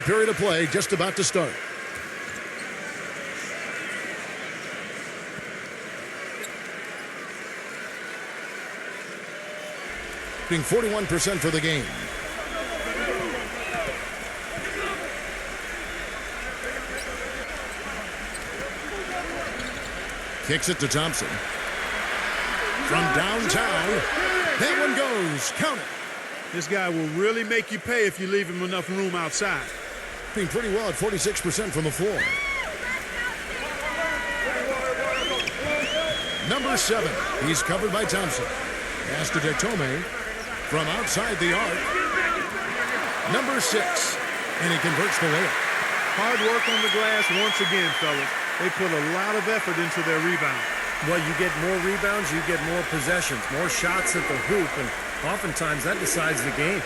Period of play just about to start. 41% for the game. Kicks it to Thompson. From downtown. That one goes. Count it. This guy will really make you pay if you leave him enough room outside. Doing pretty well at 46% from the floor. Number 7. He's covered by Thompson. Pass to Tome from outside the arc. Number 6. And he converts the layup. Hard work on the glass once again, fellas. They put a lot of effort into their rebound. Well, you get more rebounds, you get more possessions, more shots at the hoop, and oftentimes that decides the game.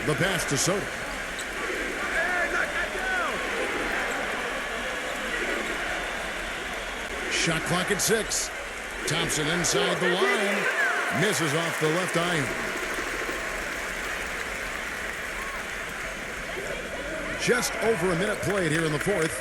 The pass to Soto. Shot clock at 6. Thompson inside the line. Misses off the left iron. Just over a minute played here in the fourth.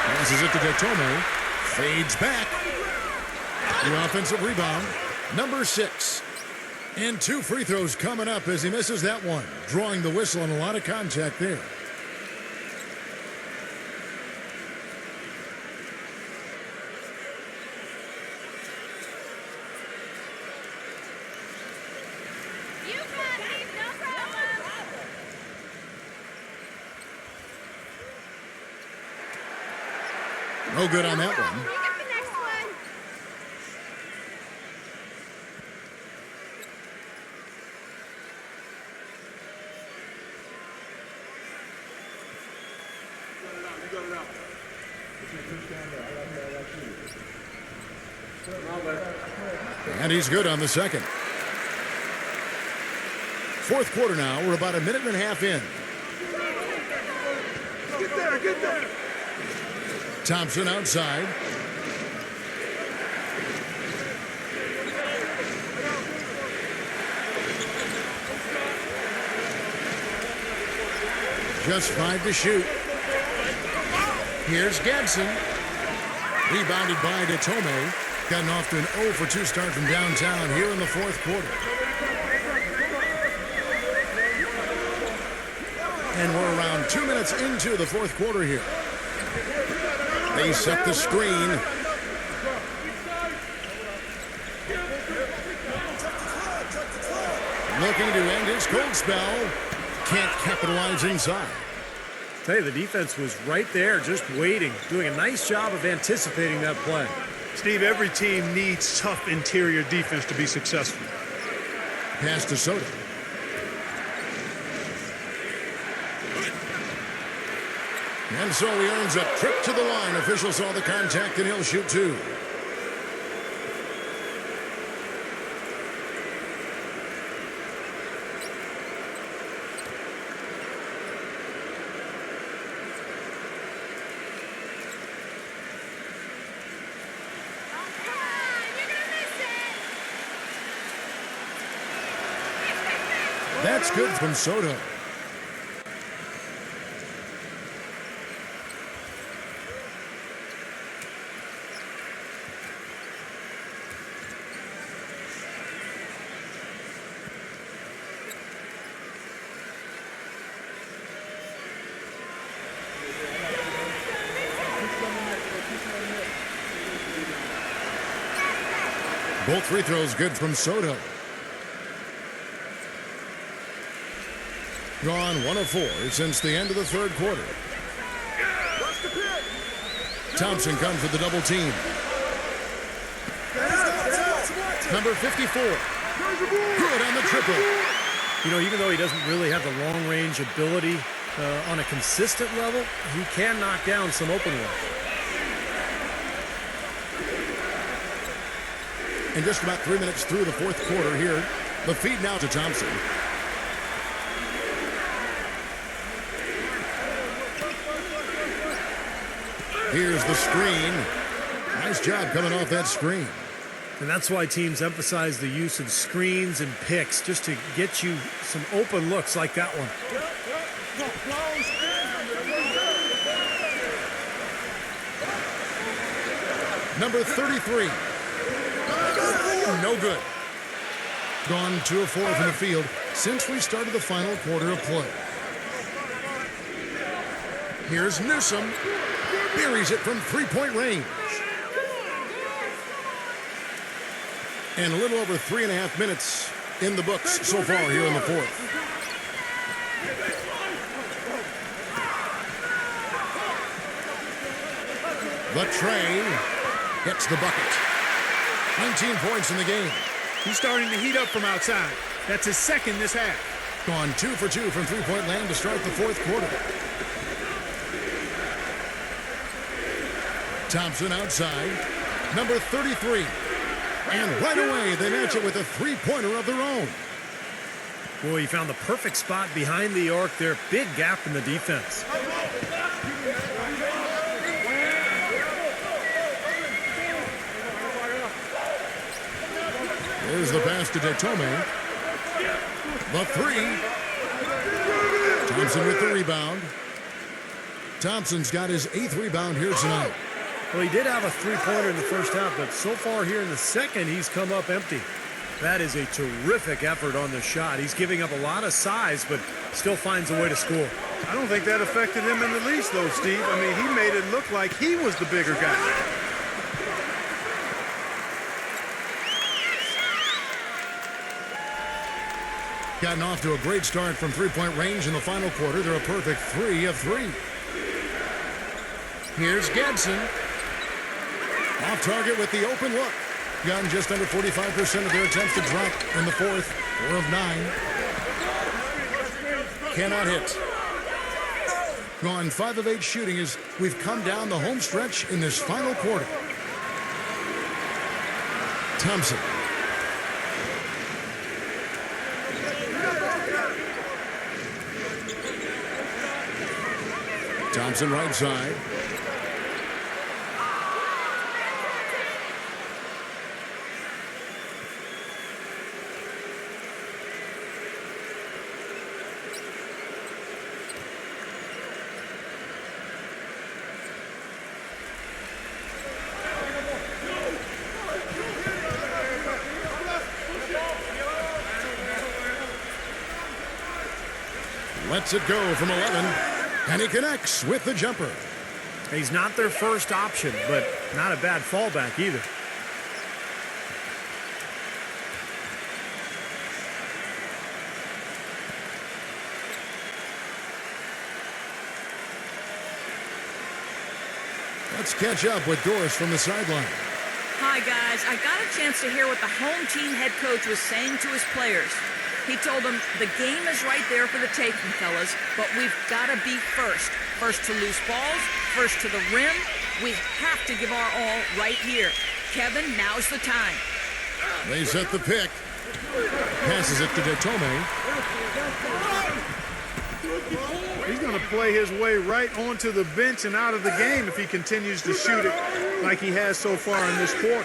Passes it to Tome. Fades back. The offensive rebound. Number 6. And 2 free throws coming up as he misses that one. Drawing the whistle and a lot of contact there. No good on that one. And he's good on the second. Fourth quarter now. We're about a minute and a half in. Get there. Thompson outside. Just 5 to shoot. Here's Gadson. Rebounded by Tome. Gotten off to an 0 for 2 start from downtown here in the fourth quarter. And we're around 2 minutes into the fourth quarter here. They set the screen. Looking to end his cold spell. Can't capitalize inside. Tell you, the defense was right there, just waiting, doing a nice job of anticipating that play. Steve, every team needs tough interior defense to be successful. Pass to Soto. And so he earns a trip to the line. Officials saw the contact, and he'll shoot 2. That's good from Soto. Both free throws good from Soto. Gone 1 of 4 since the end of the third quarter. Thompson comes with the double team. Number 54. Good on the triple. You know, even though he doesn't really have the long-range ability on a consistent level, he can knock down some open ones. And just about 3 minutes through the fourth quarter here. The feed now to Thompson. Here's the screen. Nice job coming off that screen. And that's why teams emphasize the use of screens and picks, just to get you some open looks like that one. Number 33. No good. Gone 2 of 4 from the field since we started the final quarter of play. Here's Newsom. Buries it from 3-point range. And a little over 3.5 minutes in the books so far here in the fourth. The tray gets the bucket. 19 points in the game. He's starting to heat up from outside. That's his second this half. Gone 2 for 2 from three-point land to start the fourth quarter. Thompson outside. Number 33. And right away, they match it with a three-pointer of their own. Boy, he found the perfect spot behind the arc there. Big gap in the defense. There's the pass to Detome. The three. Thompson with the rebound. Thompson's got his 8th rebound here tonight. Well, he did have a three-pointer in the first half, but so far here in the second, he's come up empty. That is a terrific effort on the shot. He's giving up a lot of size, but still finds a way to score. I don't think that affected him in the least, though, Steve. I mean, he made it look like he was the bigger guy. Gotten off to a great start from three-point range in the final quarter. They're a perfect 3 of 3. Here's Gadsden. Off target with the open look. Gotten just under 45% of their attempts to drop in the fourth. 4 of 9. Cannot hit. Gone 5 of 8 shooting as we've come down the home stretch in this final quarter. Thompson. Thompson right side. Lets it go from 11. And he connects with the jumper. He's not their first option, but not a bad fallback either. Let's catch up with Doris from the sideline. Hi, guys. I got a chance to hear what the home team head coach was saying to his players. He told them the game is right there for the taking, fellas, but we've got to be first. First to loose balls, first to the rim. We have to give our all right here. Kevin, now's the time. They set the pick. Passes it to Detome. He's going to play his way right onto the bench and out of the game if he continues to shoot it like he has so far in this quarter.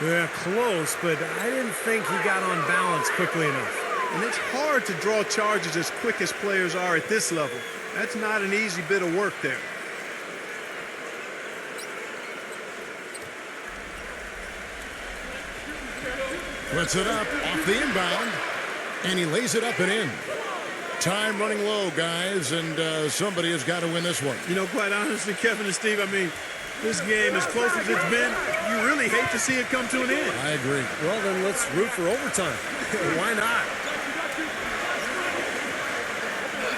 Yeah, close, but I didn't think he got on balance quickly enough. And it's hard to draw charges as quick as players are at this level. That's not an easy bit of work there. Puts it up off the inbound, and he lays it up and in. Time running low, guys, and somebody has got to win this one. You know, quite honestly, Kevin and Steve, I mean, this game, as close as it's been, you really hate to see it come to an end. I agree. Well, then let's root for overtime. Why not?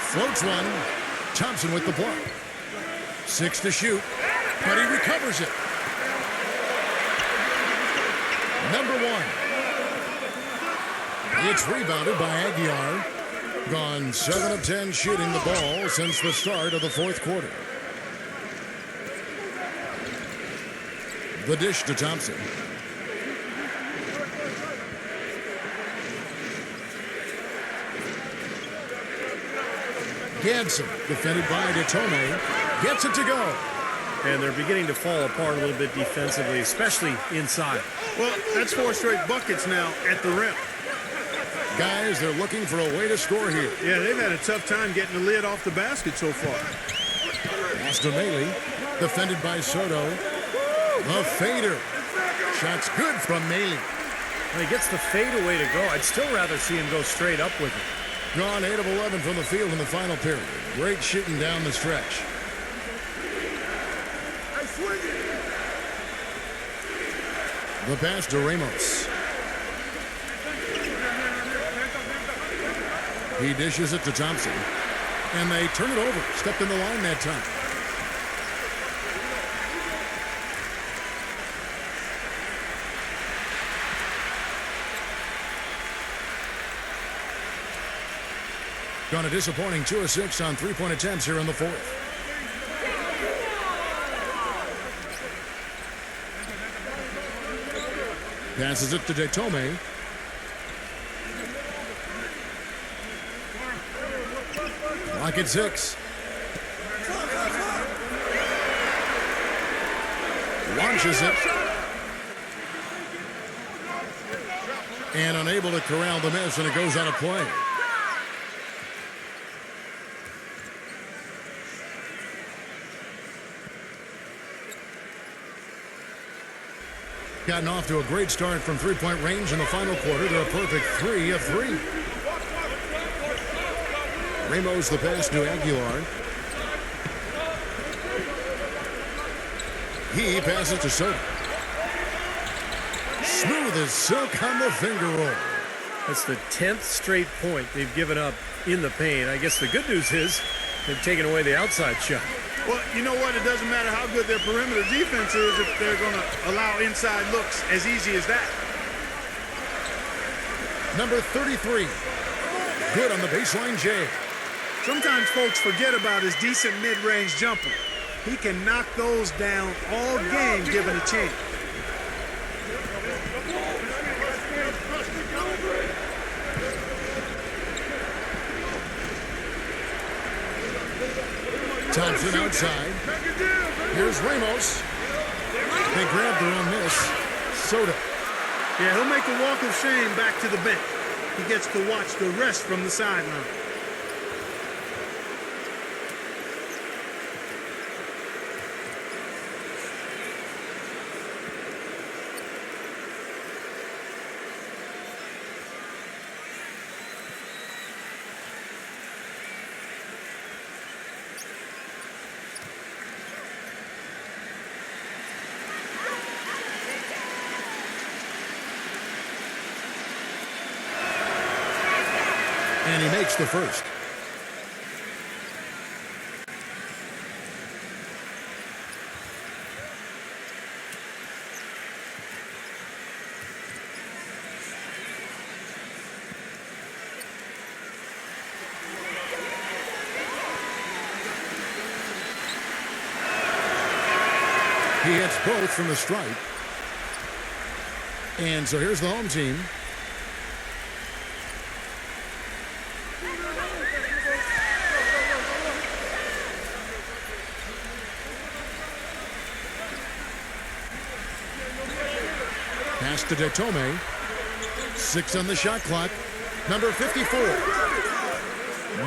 Floats one. Thompson with the block. 6 to shoot, but he recovers it. Number 1. It's rebounded by Aguiar. Gone 7 of 10 shooting the ball since the start of the fourth quarter. The dish to Thompson. Gadsden, defended by Detome, gets it to go. and they're beginning to fall apart a little bit defensively, especially inside. Well, that's 4 straight buckets now at the rim. Guys, they're looking for a way to score here. Yeah, they've had a tough time getting the lid off the basket so far. Pass to Maley, defended by Soto. The fader. Shot's good from Maley. When he gets the fadeaway to go, I'd still rather see him go straight up with it. Gone 8 of 11 from the field in the final period. Great shooting down the stretch. The pass to Ramos. He dishes it to Thompson. And they turn it over. Stepped in the line that time. Gone a disappointing 2 of 6 on 3-point attempts here in the fourth. Passes it to Detome. Lock at 6. Launches it. And unable to corral the miss, and it goes out of play. Gotten off to a great start from 3-point range in the final quarter. They're a perfect 3 of 3. Ramos the pass to Aguilar. He passes to Soto. Smooth as silk on the finger roll. That's the 10th straight point they've given up in the paint. I guess the good news is they've taken away the outside shot. Well, you know what? It doesn't matter how good their perimeter defense is if they're going to allow inside looks as easy as that. Number 33. Good on the baseline, Jay. Sometimes folks forget about his decent mid-range jumper. He can knock those down all game given a chance. Thompson outside. Here's Ramos. They grab their own miss. Soto. Yeah, he'll make a walk of shame back to the bench. He gets to watch the rest from the sideline. And he makes the first. He hits both from the stripe. And so here's the home team. Pass to Detome. 6 on the shot clock. Number 54.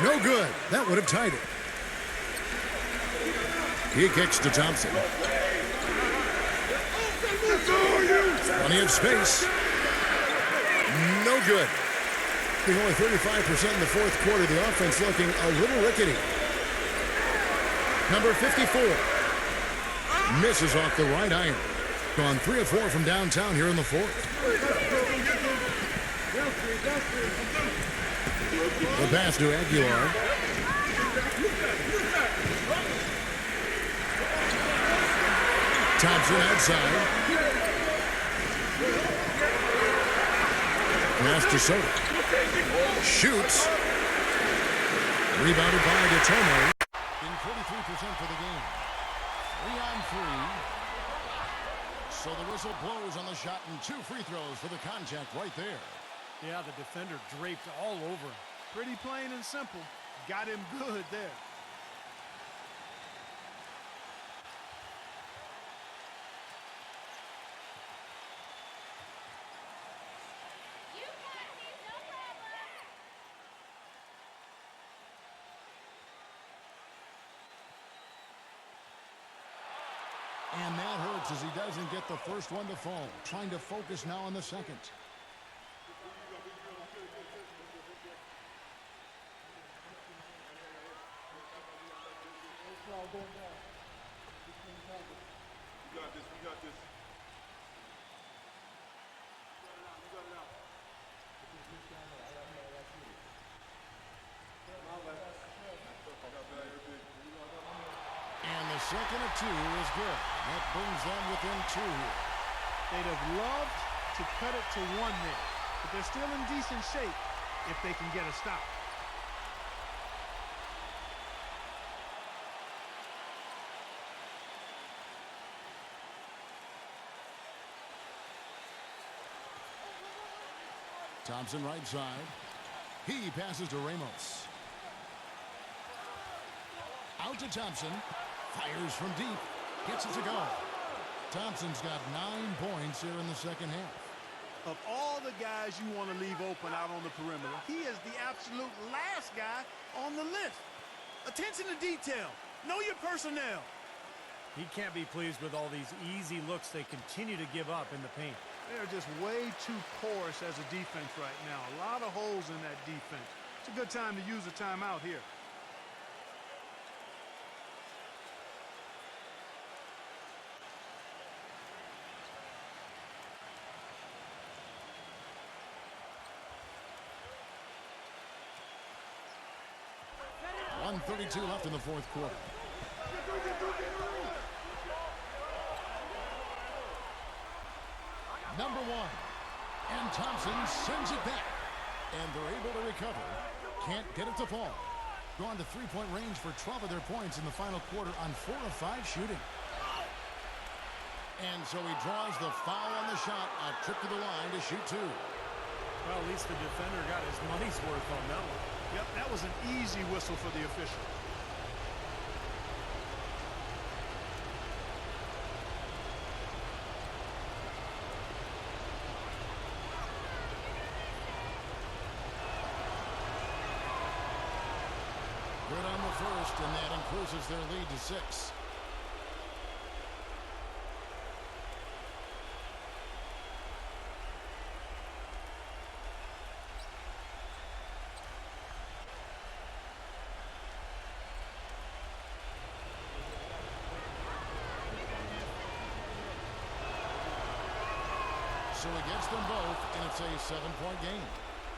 No good. That would have tied it. He kicks to Thompson. Plenty of space. No good. Being only 35% in the fourth quarter, the offense looking a little rickety. Number 54. Misses off the right iron. Gone 3 of 4 from downtown here in the fourth. The pass to Aguilar. Thompson outside. Pass to Soto. Shoots. Rebounded by Detome. In 43% for the game. 3 on 3. So the whistle blows on the shot and 2 free throws for the contact right there. Yeah, the defender draped all over him. Pretty plain and simple. Got him good there. And that hurts as he doesn't get the first one to fall. Trying to focus now on the second. We got this. We got this. And the second of 2 is good. That brings them within 2 here. They'd have loved to cut it to 1 there, but they're still in decent shape if they can get a stop. Thompson right side. He passes to Ramos. Out to Thompson. Fires from deep. Gets it to go. Thompson's got 9 points here in the second half. Of all the guys you want to leave open out on the perimeter, he is the absolute last guy on the list. Attention to detail. Know your personnel. He can't be pleased with all these easy looks they continue to give up in the paint. They're just way too porous as a defense right now. A lot of holes in that defense. It's a good time to use a timeout here. .132 left in the fourth quarter. Number 1. And Thompson sends it back. And they're able to recover. Can't get it to fall. Gone to three-point range for 12 of their points in the final quarter on 4 of 5 shooting. And so he draws the foul on the shot. A trip to the line to shoot 2. Well, at least the defender got his money's worth on that one. Yep, that was an easy whistle for the official. Good on the first, and that increases their lead to 6. So he gets them both, and it's a 7-point game.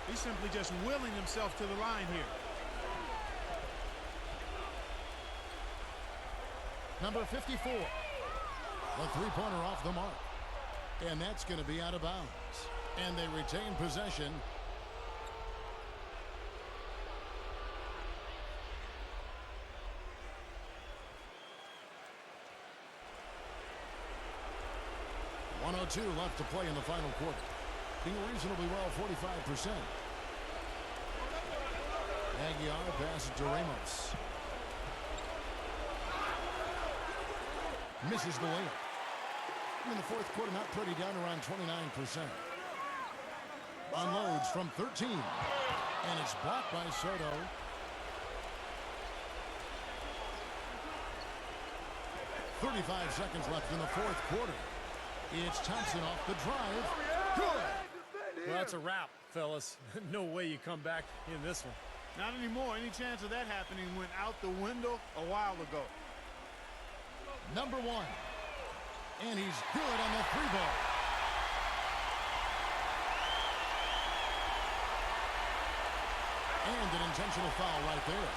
He's simply just willing himself to the line here. Number 54. The three-pointer off the mark. And that's going to be out of bounds. And they retain possession. .102 left to play in the final quarter. Being reasonably well 45%. Aguiar passes to Ramos. Misses the layup. In the fourth quarter, not pretty, down around 29%. Unloads from 13. And it's blocked by Soto. .35 seconds left in the fourth quarter. It's Thompson off the drive. Good. Well, that's a wrap, fellas. No way you come back in this one. Not anymore. Any chance of that happening went out the window a while ago. Number 1. And he's good on the 3-ball. And an intentional foul right there.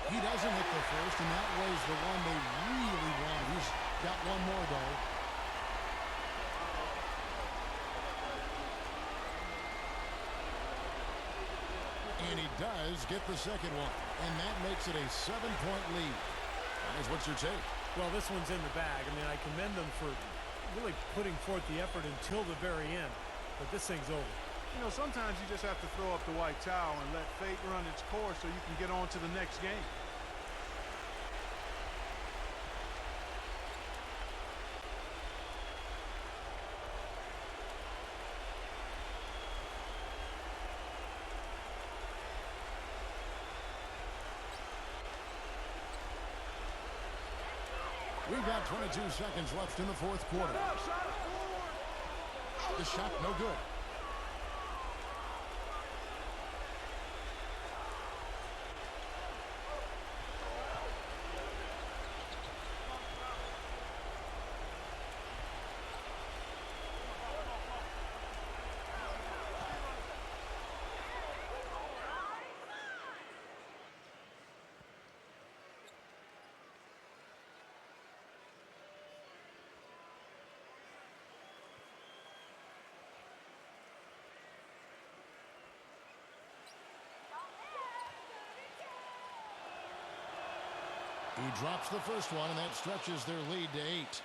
He doesn't hit the first, and that was the one they really wanted. He's got one more, though. And he does get the second one, and that makes it a 7-point lead. Guys, what's your take? Well, this one's in the bag. I mean, I commend them for really putting forth the effort until the very end. But this thing's over. You know, sometimes you just have to throw up the white towel and let fate run its course so you can get on to the next game. We've got 22 seconds left in the fourth quarter. The shot no good. He drops the first one, and that stretches their lead to 8.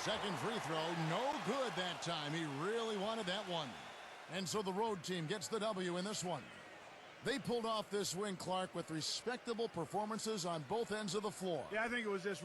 Second free throw, no good that time. He really wanted that one. And so the road team gets the W in this one. They pulled off this win, Clark, with respectable performances on both ends of the floor. Yeah, I think it was just